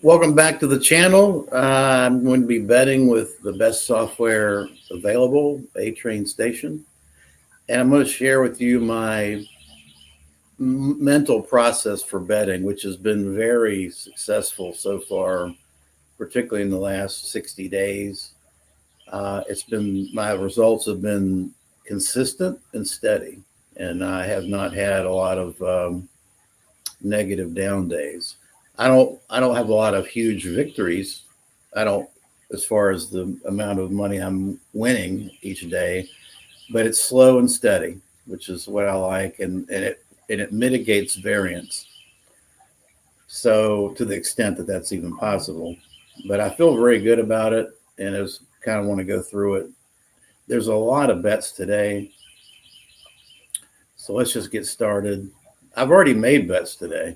Welcome back to the channel. I'm going to be betting with the best software available, A-Train Station, and I'm going to share with you my mental process for betting, which has been very successful so far, particularly in the last 60 days. It's been my results have been consistent and steady, and I have not had a lot of negative down days. I don't have a lot of huge victories. I don't as far as the amount of money I'm winning each day, but it's slow and steady, which is what I like, and it mitigates variance. So to the extent that that's even possible, but I feel very good about it, and I just kind of want to go through it. There's a lot of bets today, so let's just get started. I've already made bets today.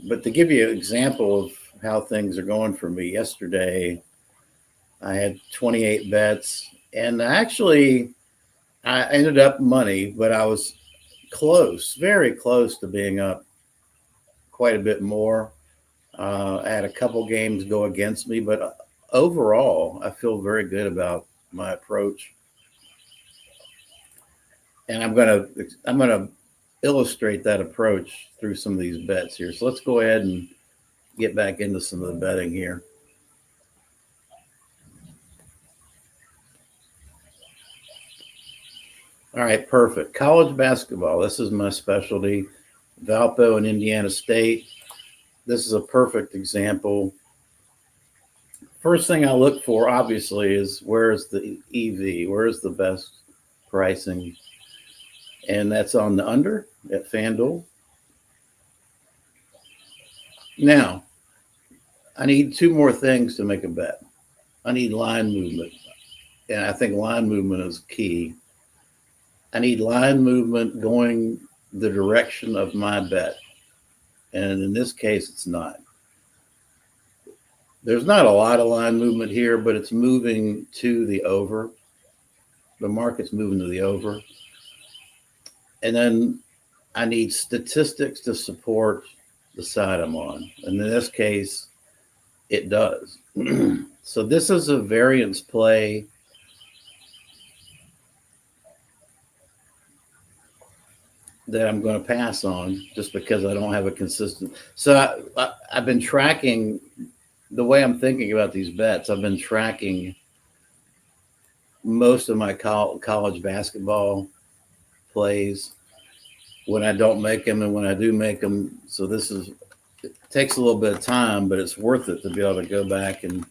But to give you an example of how things are going for me, yesterday I had 28 bets, and actually I ended up money, but I was close, very close to being up quite a bit more. I had a couple games go against me, but overall, I feel very good about my approach, and I'm gonna illustrate that approach through some of these bets here. So let's go ahead and get back into some of the betting here. All right, perfect. College basketball. This is my specialty. Valpo and Indiana State. This is a perfect example. First thing I look for, obviously, is where's the EV? Where's the best pricing? And that's on the under at FanDuel. Now, I need two more things to make a bet. I need line movement. And I think line movement is key. I need line movement going the direction of my bet. And in this case, it's not. There's not a lot of line movement here, but it's moving to the over. The market's moving to the over. And then I need statistics to support the side I'm on. And in this case, it does. So this is a variance play that I'm going to pass on just because I don't have a consistent. So I've been tracking the way I'm thinking about these bets. I've been tracking most of my college basketball plays when I don't make them and when I do make them. So it takes a little bit of time, but it's worth it to be able to go back and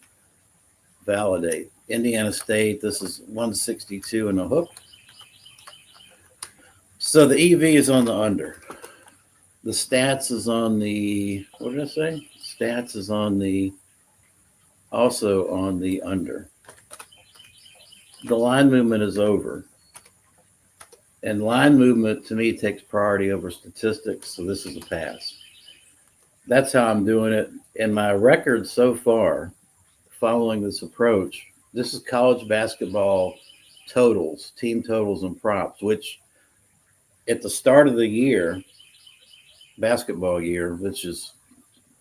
validate. Indiana State, this is 162 and a hook. So the EV is on the under. The stats is on the, what did I say? Stats is on the, also on the under. The line movement is over. And line movement to me takes priority over statistics. So this is a pass. That's how I'm doing it. And my record so far, following this approach, this is college basketball totals, team totals and props, which at the start of the year, basketball year, which is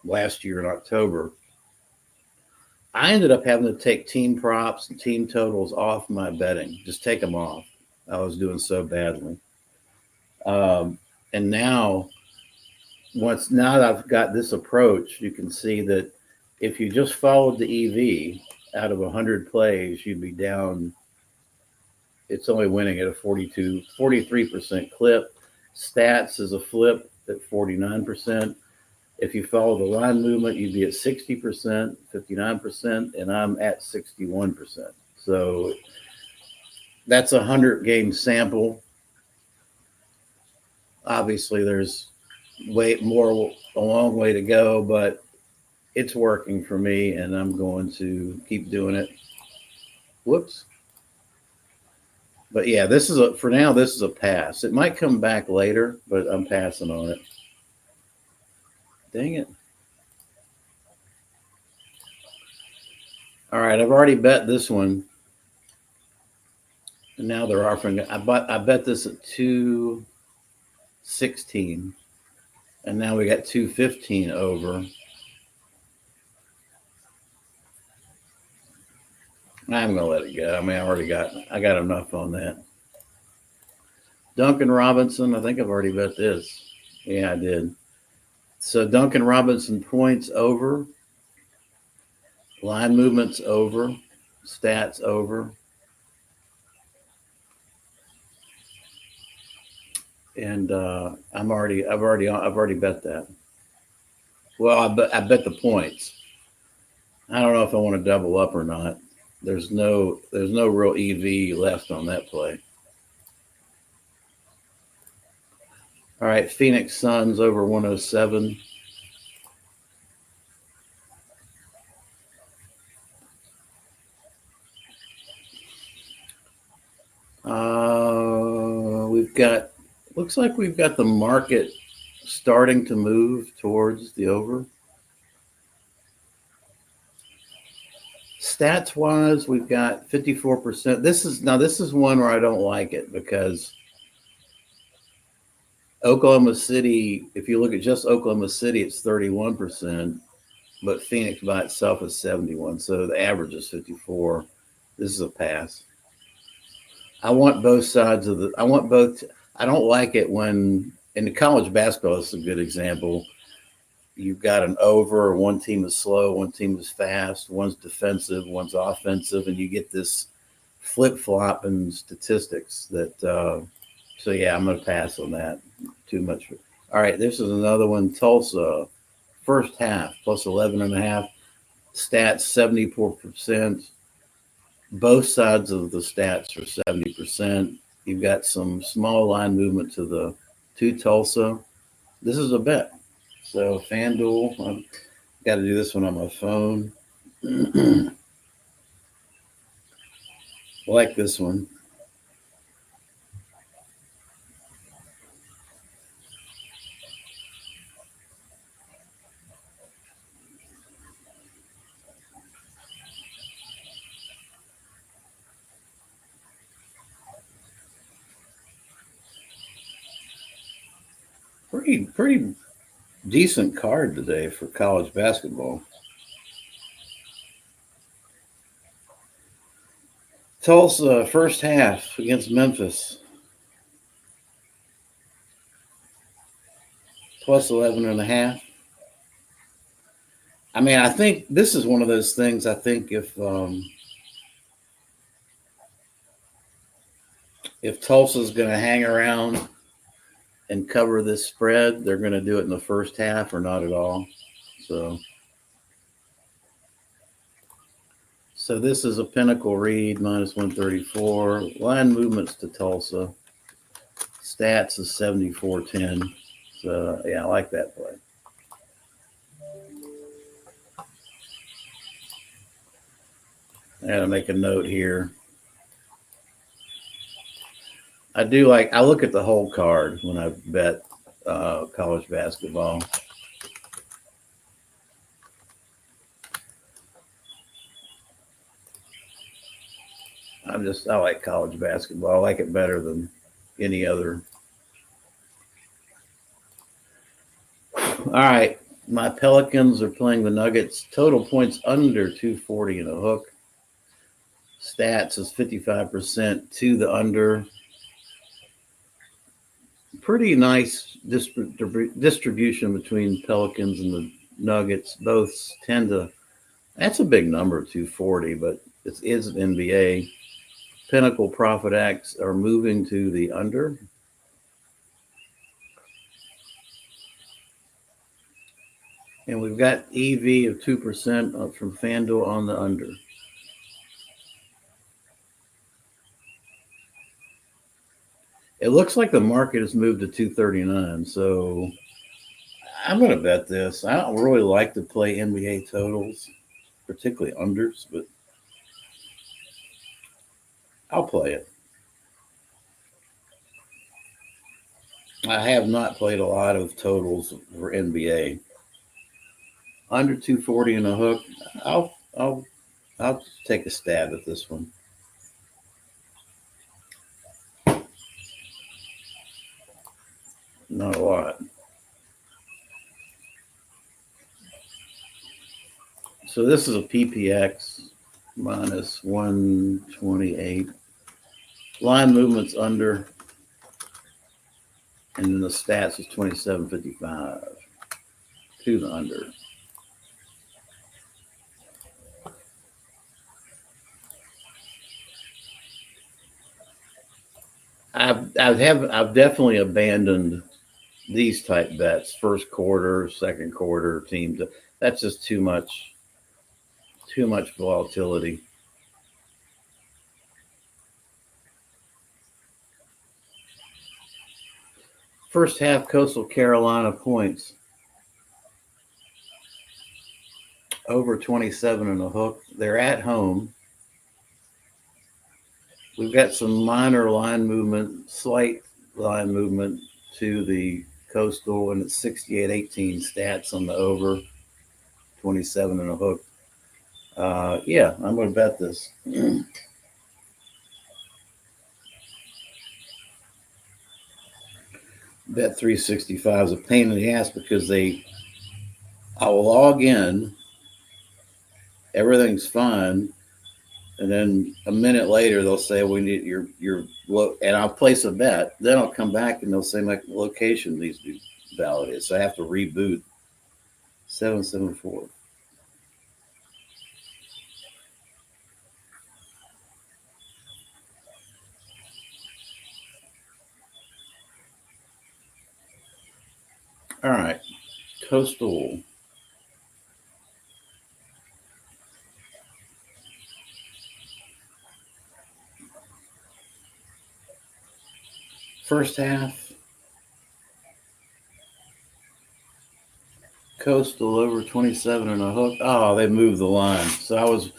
last year in October, I ended up having to take team props and team totals off my betting, just take them off. I was doing so badly. And now that I've got this approach, you can see that if you just followed the EV out of 100 plays, you'd be down. It's only winning at a 43% clip. Stats is a flip at 49%. If you follow the line movement, you'd be at 60%, 59%, and I'm at 61%. So that's a 100-game sample. Obviously, there's a long way to go, but it's working for me, and I'm going to keep doing it. Whoops. But yeah, for now, this is a pass. It might come back later, but I'm passing on it. Dang it. All right, I've already bet this one. And now they're offering. I bet this at 216, and now we got 215 over. I'm gonna let it go. I mean, I got enough on that. Duncan Robinson, I think I've already bet this. Yeah, I did. So Duncan Robinson points over, line movements over, stats over, and I've already bet that. Well, I bet the points. I don't know if I want to double up or not. There's no real EV left on that play. All right, Phoenix Suns over 107. We've got looks like we've got the market starting to move towards the over. Stats wise, we've got 54%. This is one where I don't like it because Oklahoma City, if you look at just Oklahoma City, it's 31%, but Phoenix by itself is 71. So the average is 54. This is a pass. I want both sides of the. I want both. I don't like it when in the college basketball. This is a good example. You've got an over. One team is slow. One team is fast. One's defensive. One's offensive, and you get this flip flop in statistics. That so yeah, I'm going to pass on that. Too much. All right, this is another one. Tulsa, first half plus 11.5. Stats 74%. Both sides of the stats are 70%. You've got some small line movement to Tulsa. This is a bet. So FanDuel, I've got to do this one on my phone. I like this one. Pretty decent card today for college basketball. Tulsa first half against Memphis plus 11.5. I mean, I think this is one of those things. I think if Tulsa's going to hang around and cover this spread, they're going to do it in the first half or not at all. So this is a Pinnacle read minus 134. Line movements to Tulsa. Stats is 74-10. So yeah, I like that play. I got to make a note here. I look at the whole card when I bet college basketball. I like college basketball. I like it better than any other. All right. My Pelicans are playing the Nuggets. Total points under 240 in a hook. Stats is 55% to the under. Pretty nice distribution between Pelicans and the Nuggets. Both tend to. That's a big number, 240, but it is an NBA. Pinnacle Profit X are moving to the under. And we've got EV of 2% from FanDuel on the under. It looks like the market has moved to 239. So I'm going to bet this. I don't really like to play NBA totals, particularly unders, but I'll play it. I have not played a lot of totals for NBA. Under 240 in a hook, I'll take a stab at this one. Not a lot. So this is a PPX minus 128. Line movement's under, and then the stats is 27.55 to the under. I've definitely abandoned these type bets. First quarter, second quarter teams. That's just too much volatility. First half Coastal Carolina points over 27 and a hook. They're at home. We've got some minor line movement, slight line movement to the Coastal, and it's 68-18 stats on the over, 27 and a hook. Yeah, I'm going to bet this. Bet 365 is a pain in the ass because I'll log in, everything's fine, and then a minute later they'll say we need your and I'll place a bet. Then I'll come back and they'll say my location needs to be validated, so I have to reboot. 774. All right, Coastal. First half, Coastal over 27 and a hook. Oh, they moved the line. So I was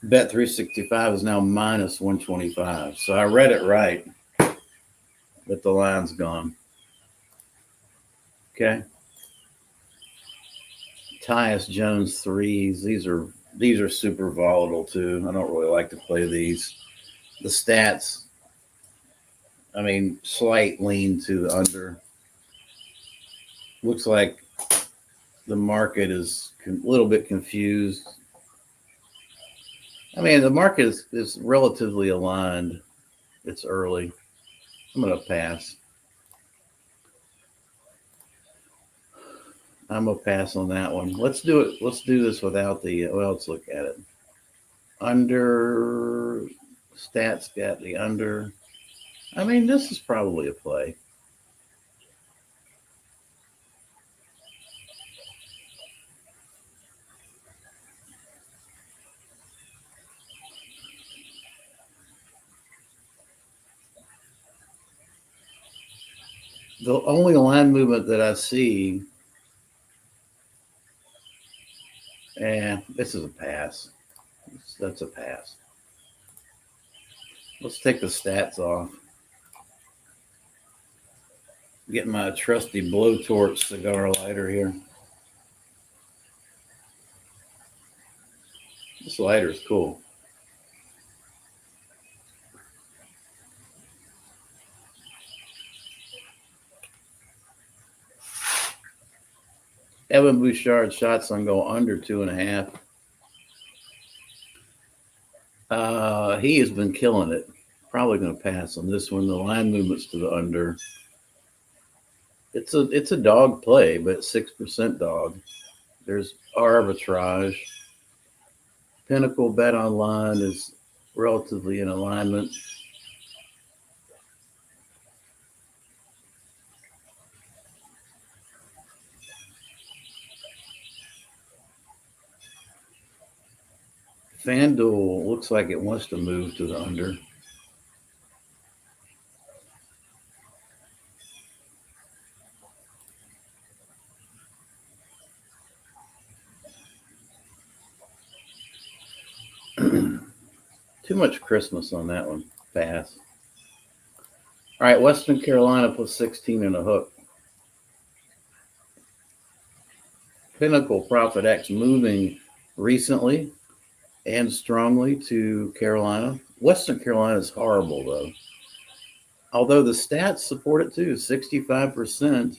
bet 365 is now minus 125. So I read it right, but the line's gone. Okay. Tyus Jones threes. These are super volatile too. I don't really like to play these. The stats, I mean, slight lean to the under. Looks like the market is a little bit confused. I mean, the market is relatively aligned. It's early. I'm going to pass. I'm going to pass on that one. Let's do it. Let's do this without the, well, let's look at it. Under, stats got the under. I mean, this is probably a play. The only line movement that I see, this is a pass. That's a pass. Let's take the stats off. Get my trusty blowtorch cigar lighter here. This lighter is cool. Evan Bouchard shots on go under 2.5. He has been killing it. Probably going to pass on this one. The line movements to the under. It's a dog play, but 6% dog. There's arbitrage. Pinnacle bet online is relatively in alignment. FanDuel looks like it wants to move to the under. Too much Christmas on that one. Pass. All right, Western Carolina plus 16 and a hook. Pinnacle Profit X moving recently and strongly to Carolina. Western Carolina is horrible, though. Although the stats support it too, 65%.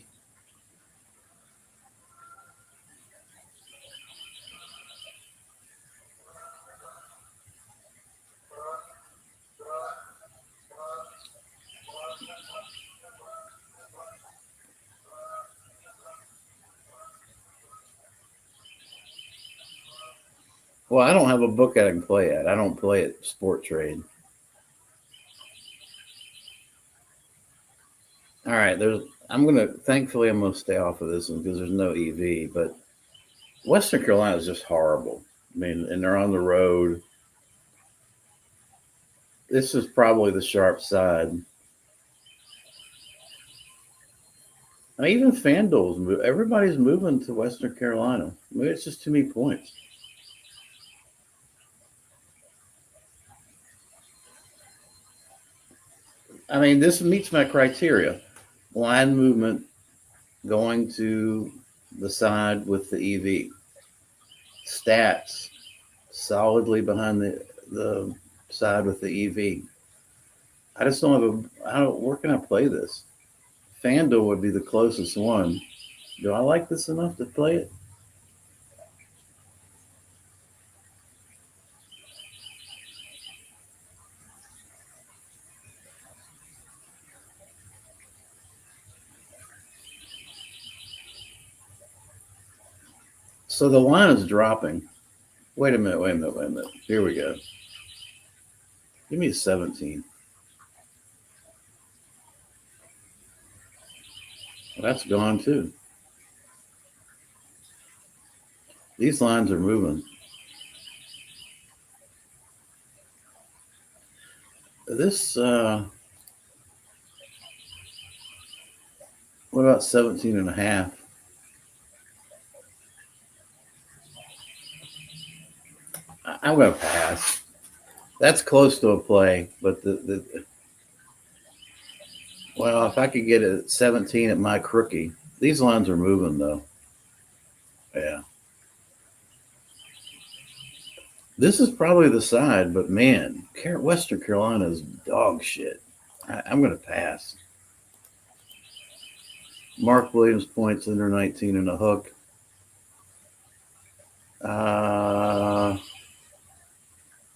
Well, I don't have a book I can play at. I don't play at Sport Trade. All right, thankfully I'm gonna stay off of this one because there's no EV. But Western Carolina is just horrible. I mean, and they're on the road. This is probably the sharp side. I mean, even FanDuel's everybody's moving to Western Carolina. Maybe it's just too many points. I mean, this meets my criteria. Line movement going to the side with the EV. Stats solidly behind the side with the EV. I just don't have I don't. Where can I play this? FanDuel would be the closest one. Do I like this enough to play it? So the line is dropping. Wait a minute, wait a minute, wait a minute. Here we go. Give me a 17. Well, that's gone too. These lines are moving. This, what about 17 and a half? I'm going to pass. That's close to a play, but well, if I could get it at 17 at my crookie, these lines are moving though. Yeah. This is probably the side, but man, Western Carolina is dog shit. I'm going to pass. Mark Williams points under 19 and a hook.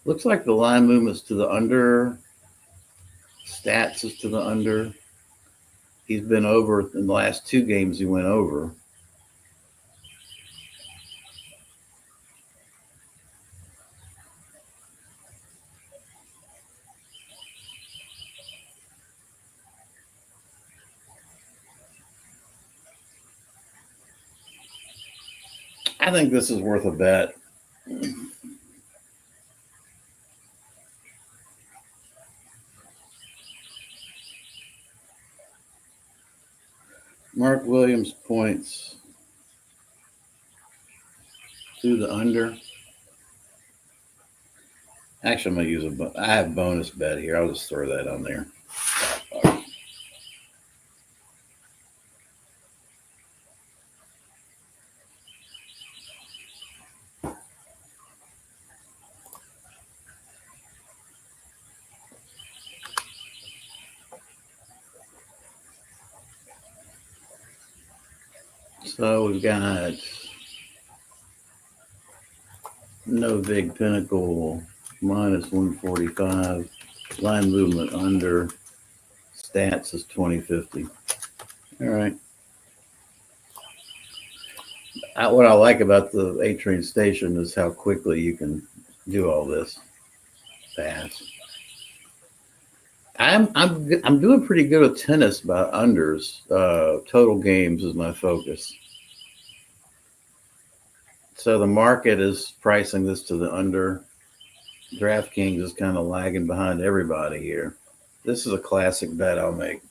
Looks like the line movement's to the under. Stats is to the under. He's been over in the last two games. He went over. I think this is worth a bet. Mark Williams points to the under. Actually, I'm going to use I have bonus bet here. I'll just throw that on there. So we've got no big pinnacle minus 145. Line movement under. Stats is 2050. All right. What I like about the A train station is how quickly you can do all this fast. I'm doing pretty good with tennis by unders. Total games is my focus. So the market is pricing this to the under. DraftKings is kind of lagging behind everybody here. This is a classic bet I'll make.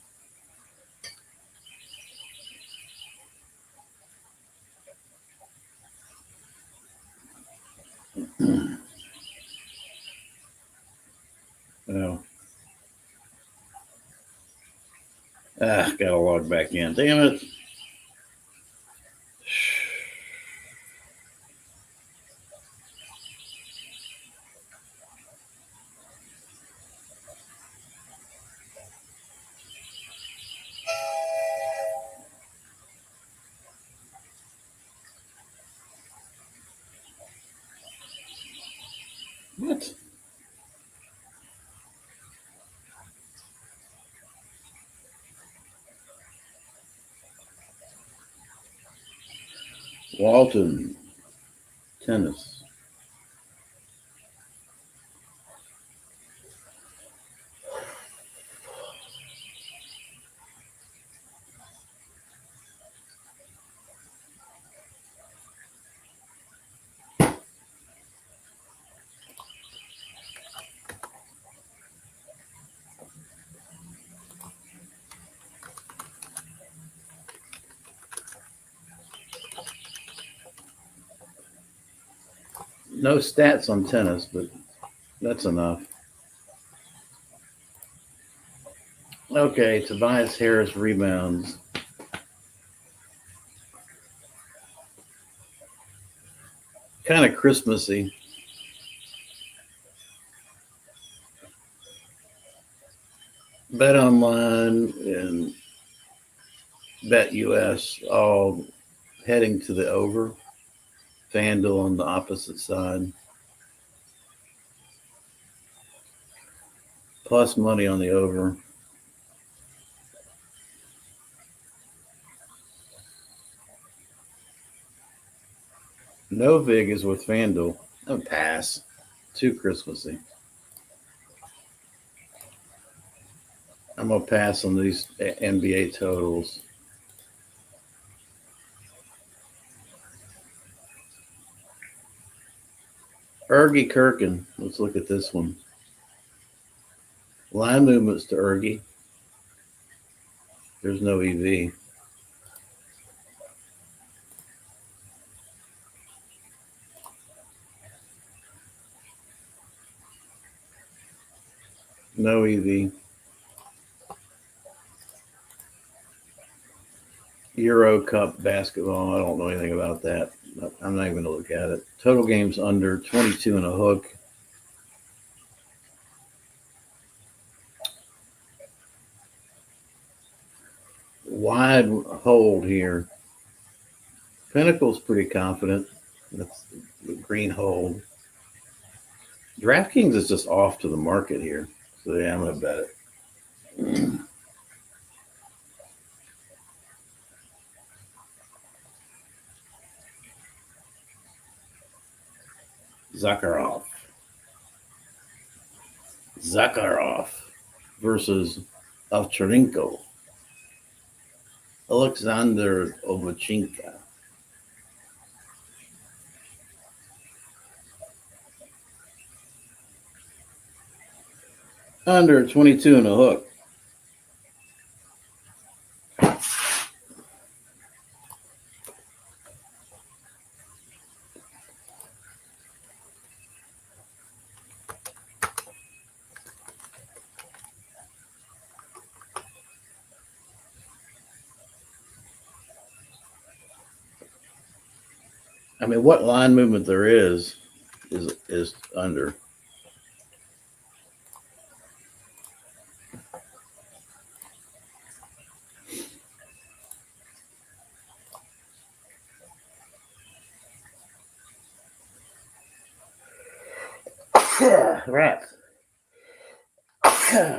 Oh. Gotta log back in. Damn it. What? Walton tennis. No stats on tennis, but that's enough. Okay, Tobias Harris rebounds. Kind of Christmassy. Bet Online and Bet US all heading to the over. FanDuel on the opposite side. Plus money on the over. No vig is with FanDuel. A pass. Too Christmassy. I'm going to pass on these NBA totals. Ergie Kirkin. Let's look at this one. Line movements to Ergie. There's no EV. No EV. Euro Cup basketball. I don't know anything about that. I'm not even going to look at it. Total games under 22 and a hook. Wide hold here. Pinnacle's pretty confident. That's the green hold. DraftKings is just off to the market here. So yeah, I'm going to bet it. Zakharov versus Ovcharenko. Alexander Ovechkinka. Under 22 and a hook. I mean, what line movement there is under. Rats.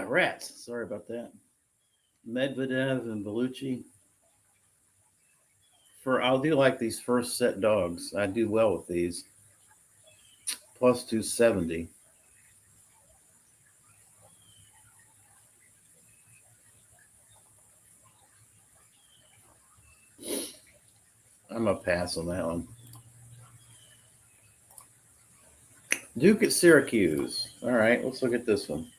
Rats. Sorry about that. Medvedev and Bellucci. I'll do like these first set dogs. I do well with these. Plus 270. I'm going to pass on that one. Duke at Syracuse. All right, let's look at this one.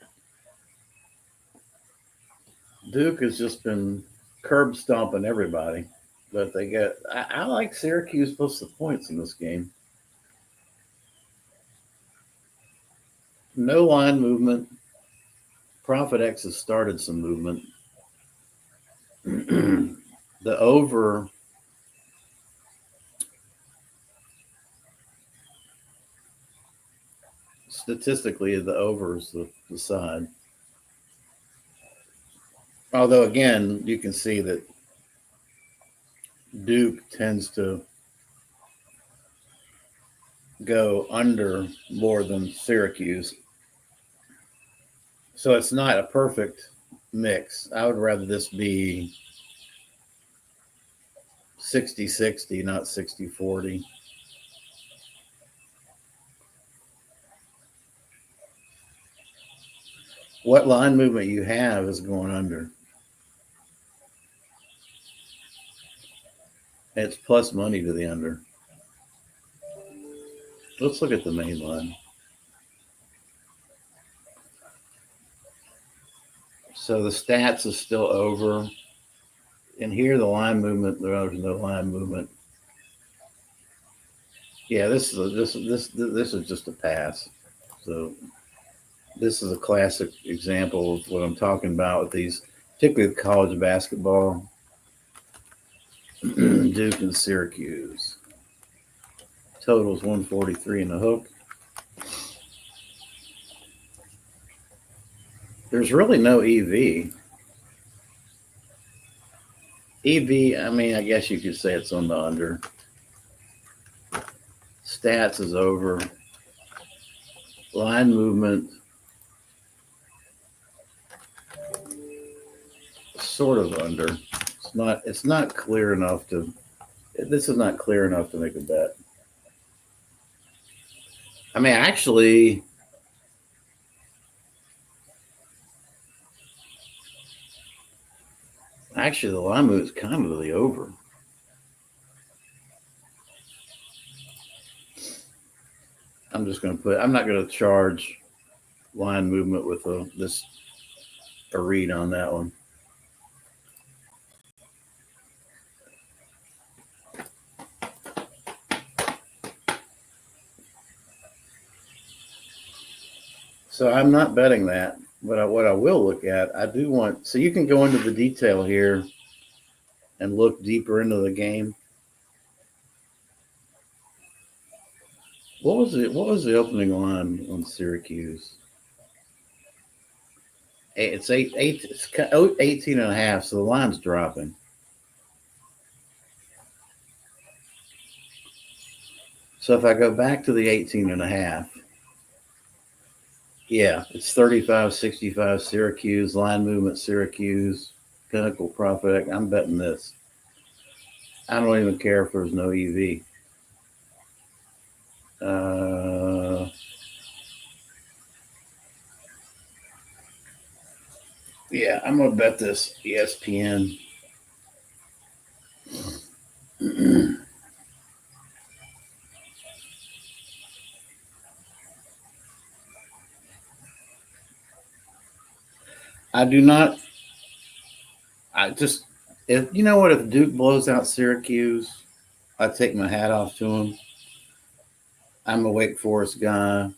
Duke has just been curb stomping everybody, but they get. I like Syracuse plus the points in this game. No line movement. Profit X has started some movement. The over. Statistically, the over is the side. Although, again, you can see that Duke tends to go under more than Syracuse. So it's not a perfect mix. I would rather this be 60-60, not 60-40. What line movement you have is going under. It's plus money to the under. Let's look at the main line. So the stats is still over. And here the line movement, there's no line movement. Yeah, this is just a pass. So this is a classic example of what I'm talking about with these, particularly with college basketball. Duke and Syracuse. Totals 143 in the hook. There's really no EV. EV, I mean, I guess you could say it's on the under. Stats is over. Line movement, sort of under. It's not clear enough to, this is not clear enough to make a bet. I mean, actually, the line move is kind of the over. I'm just going to put, I'm not going to charge line movement with a read on that one. So I'm not betting that. But what I will look at, I do want, so you can go into the detail here and look deeper into the game. What was it? What was the opening line on Syracuse? It's 18 and a half, so the line's dropping. So if I go back to the 18 and a half, yeah, it's 35-65 Syracuse, line movement Syracuse, Pinnacle profit. I'm betting this. I don't even care if there's no EV. Yeah, I'm gonna bet this ESPN. I do not. I just, if you know what, if Duke blows out Syracuse, I take my hat off to him. I'm a Wake Forest guy.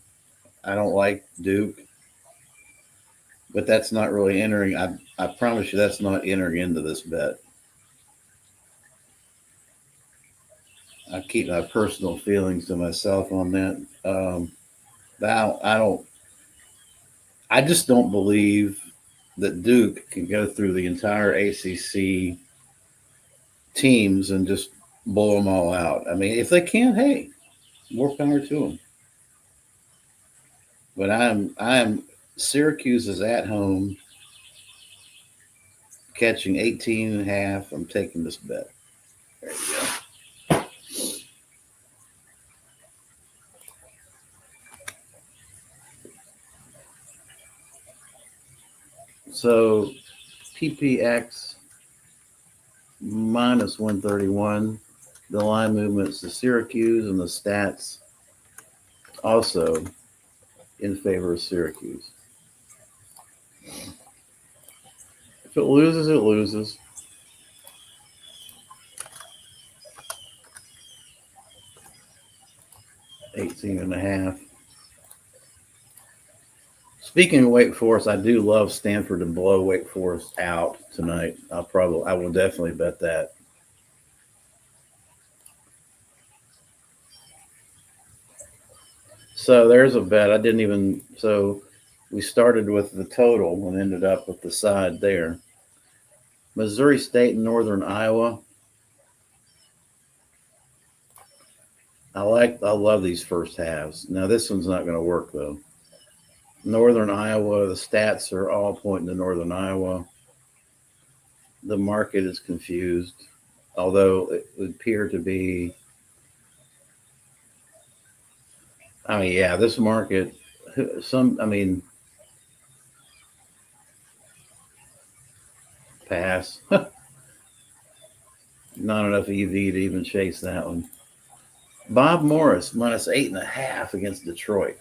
I don't like Duke, but that's not really entering. I promise you, that's not entering into this bet. I keep my personal feelings to myself on that. I don't. I just don't believe that Duke can go through the entire ACC teams and just blow them all out. I mean, if they can, hey, more power to them. But I'm Syracuse is at home catching 18 and a half. I'm taking this bet. There you go. So PPX minus 131. The line movements to Syracuse and the stats also in favor of Syracuse. If it loses, it loses. $18 and a half. Speaking of Wake Forest, I do love Stanford to blow Wake Forest out tonight. I will definitely bet that. So there's a bet. So we started with the total and ended up with the side there. Missouri State and Northern Iowa. I love these first halves. Now this one's not going to work though. Northern Iowa, the stats are all pointing to Northern Iowa. The market is confused, although it would appear to be. I mean, yeah, this market, pass. Not enough EV to even chase that one. Bob Morris minus 8.5 against Detroit.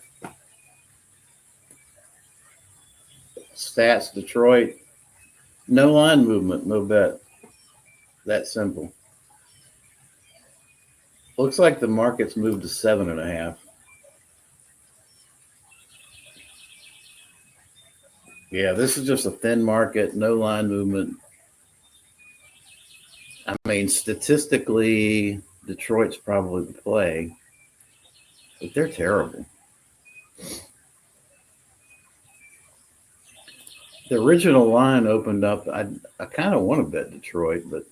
Stats Detroit. No line movement, no bet. That simple. Looks like the market's moved to 7.5. Yeah, this is just a thin market, no line movement. I mean, statistically, Detroit's probably the play, but they're terrible. The original line opened up. I kind of want to bet Detroit, but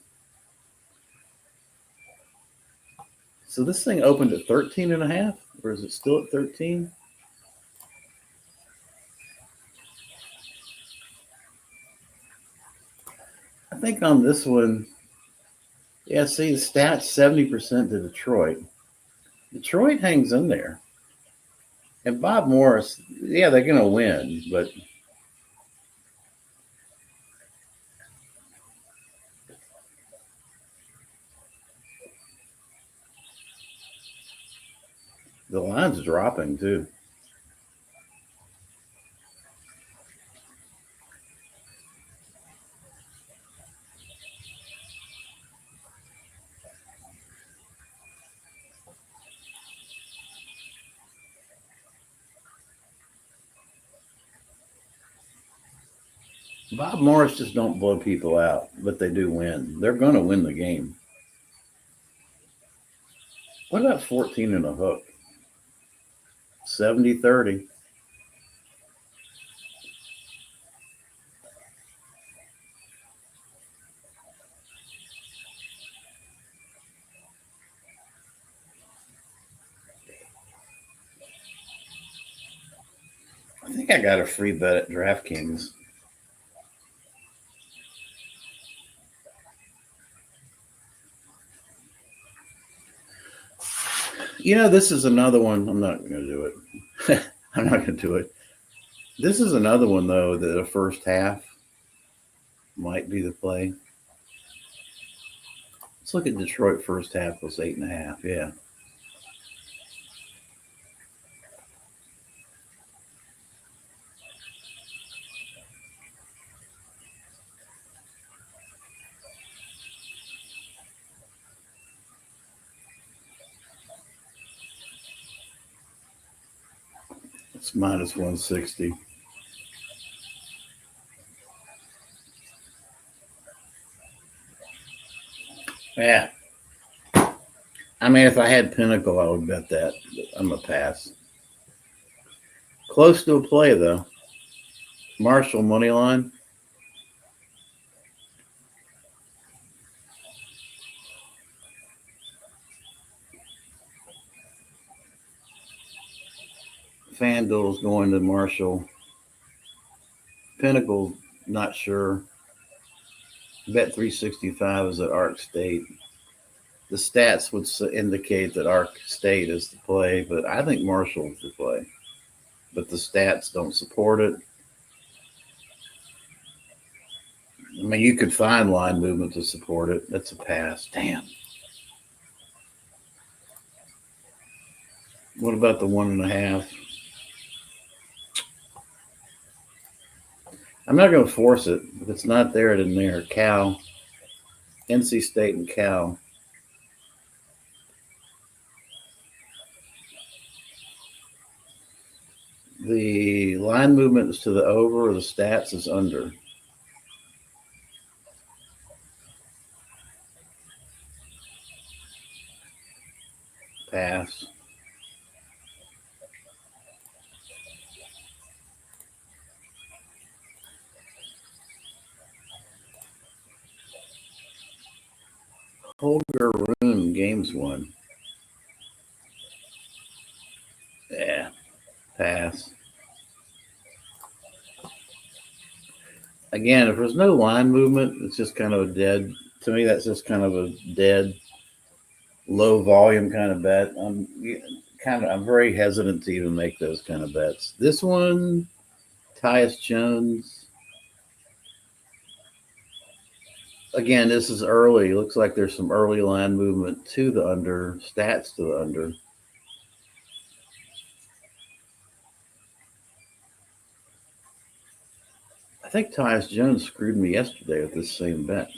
so this thing opened at 13.5, or is it still at 13? I think on this one, yeah, see the stats 70% to Detroit. Detroit hangs in there. And Bob Morris, yeah, they're going to win, but the line's dropping too. Bob Morris just don't blow people out, but they do win. They're going to win the game. What about 14 and a hook? 70-30. I think I got a free bet at DraftKings. You know, this is another one. I'm not going to do it. I'm not going to do it. This is another one, though, that the first half might be the play. Let's look at Detroit first half was 8.5. Yeah. It's minus 160. Yeah. I mean, if I had Pinnacle, I would bet that. But I'm a pass. Close to a play, though. Marshall money line. FanDuel's going to Marshall. Pinnacle, not sure. Bet 365 is at Ark State. The stats would indicate that Ark State is the play, but I think Marshall is the play. But the stats don't support it. I mean, you could find line movement to support it. That's a pass. Damn. What about the 1.5? I'm not going to force it. If it's not there, it isn't there. Cal, NC State, and Cal. The line movement is to the over, or the stats is under. Pass. Holger Rune, games won. Yeah, pass. Again, if there's no line movement, it's just kind of a dead. To me, that's just kind of a dead, low volume kind of bet. I'm very hesitant to even make those kind of bets. This one, Tyus Jones. Again, this is early. Looks like there's some early line movement to the under, stats to the under. I think Tyus Jones screwed me yesterday with this same bet.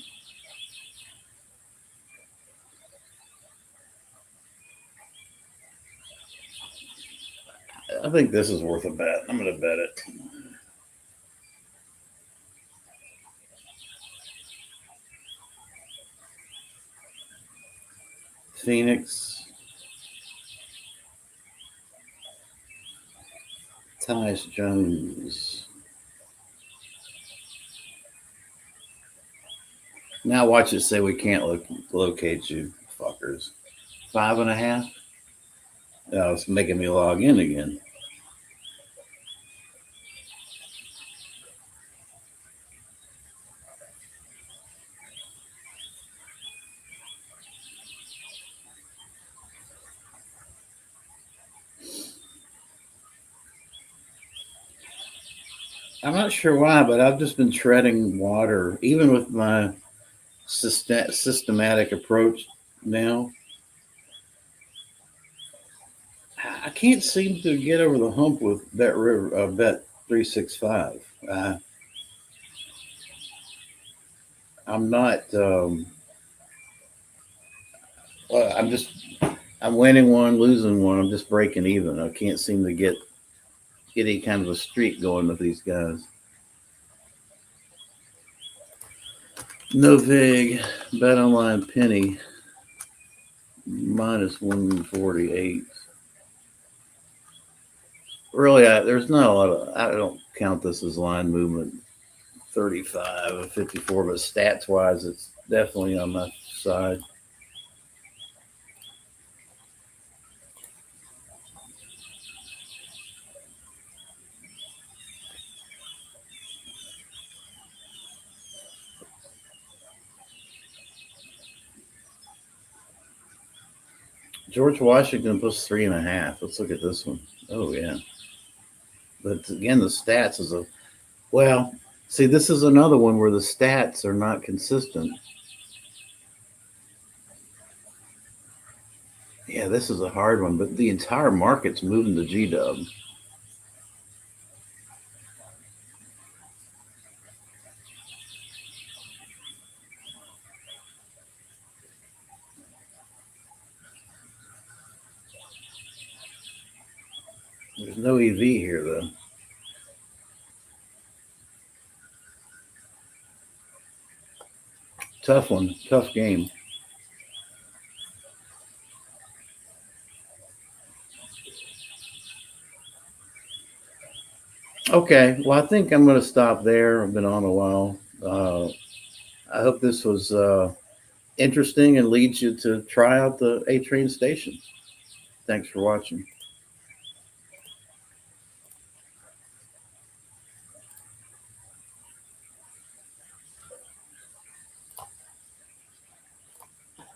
I think this is worth a bet. I'm going to bet it. Phoenix. Tyus Jones. Now watch it say we can't locate you, fuckers. 5.5. Oh, it's making me log in again. I'm not sure why, but I've just been treading water, even with my systematic approach now. I can't seem to get over the hump with Bet 365. I'm not. Well, I'm winning one, losing one. I'm just breaking even. I can't seem to get any kind of a streak going with these guys. No vig, bet online penny minus 148. Really, there's not a lot of. I don't count this as line movement. 35 or 54, but stats wise, it's definitely on my side. George Washington plus 3.5. Let's look at this one. Oh yeah, but again, the stats is a well. See, this is another one where the stats are not consistent. Yeah, this is a hard one, but the entire market's moving to G Dub. There's no EV here though. Tough one, tough game. Okay, well, I think I'm going to stop there. I've been on a while. I hope this was interesting and leads you to try out the A Train station. Thanks for watching.